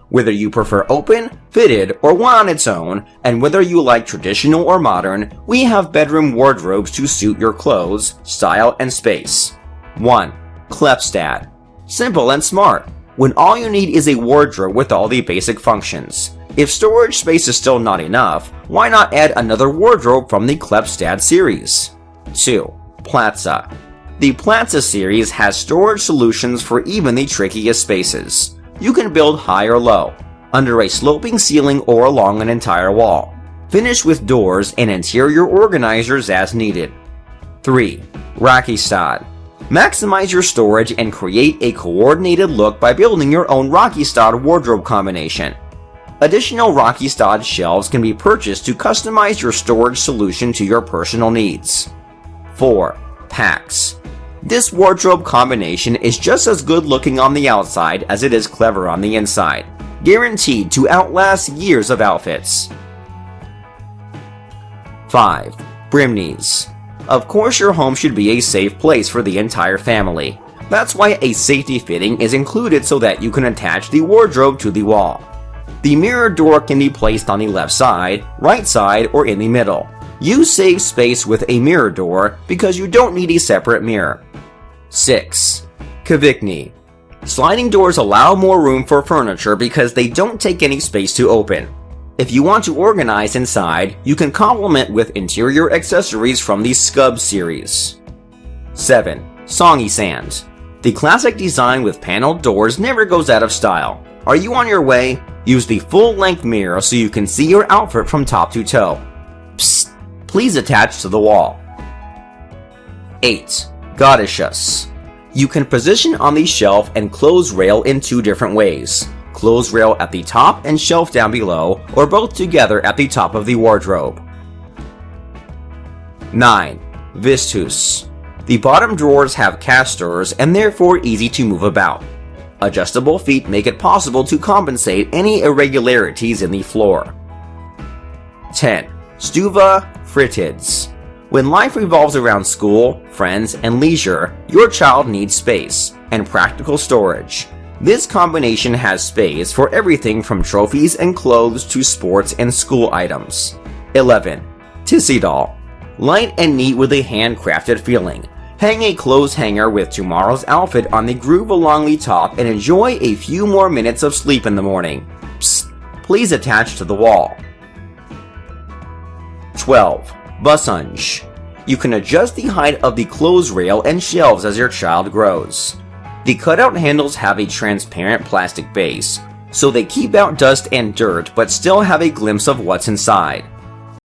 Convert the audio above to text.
Whether you prefer open, fitted, or one on its own, and whether you like traditional or modern, we have bedroom wardrobes to suit your clothes, style, and space. 1. Klefstad. Simple and smart, when all you need is a wardrobe with all the basic functions. If storage space is still not enough, why not add another wardrobe from the Klefstad series? 2. Platza. The Platza series has storage solutions for even the trickiest spaces. You can build high or low, under a sloping ceiling or along an entire wall. Finish with doors and interior organizers as needed. 3. Rakistad. Maximize your storage and create a coordinated look by building your own Rakistad wardrobe combination. Additional Rakistad shelves can be purchased to customize your storage solution to your personal needs. 4. Pax. This wardrobe combination is just as good looking on the outside as it is clever on the inside, guaranteed to outlast years of outfits. 5. Brimneys. Of course your home should be a safe place for the entire family. That's why a safety fitting is included so that you can attach the wardrobe to the wall. The mirror door can be placed on the left side, right side, or in the middle. You save space with a mirror door because you don't need a separate mirror. 6. Kvikni. Sliding doors allow more room for furniture because they don't take any space to open. If you want to organize inside, you can complement with interior accessories from the Scub series. 7. Songy Sand. The classic design with paneled doors never goes out of style. Are you on your way? Use the full-length mirror so you can see your outfit from top to toe. Psst! Please attach to the wall. 8. Goddesses. You can position on the shelf and clothes rail in two different ways. Clothes rail at the top and shelf down below, or both together at the top of the wardrobe. 9. Vistus. The bottom drawers have casters and therefore easy to move about. Adjustable feet make it possible to compensate any irregularities in the floor. 10. Stuva Fritids. When life revolves around school, friends, and leisure, your child needs space and practical storage. This combination has space for everything from trophies and clothes to sports and school items. 11. Tissidal. Light and neat with a handcrafted feeling. Hang a clothes hanger with tomorrow's outfit on the groove along the top and enjoy a few more minutes of sleep in the morning. Psst, please attach to the wall. 12. Busunge. You can adjust the height of the clothes rail and shelves as your child grows. The cutout handles have a transparent plastic base, so they keep out dust and dirt but still have a glimpse of what's inside.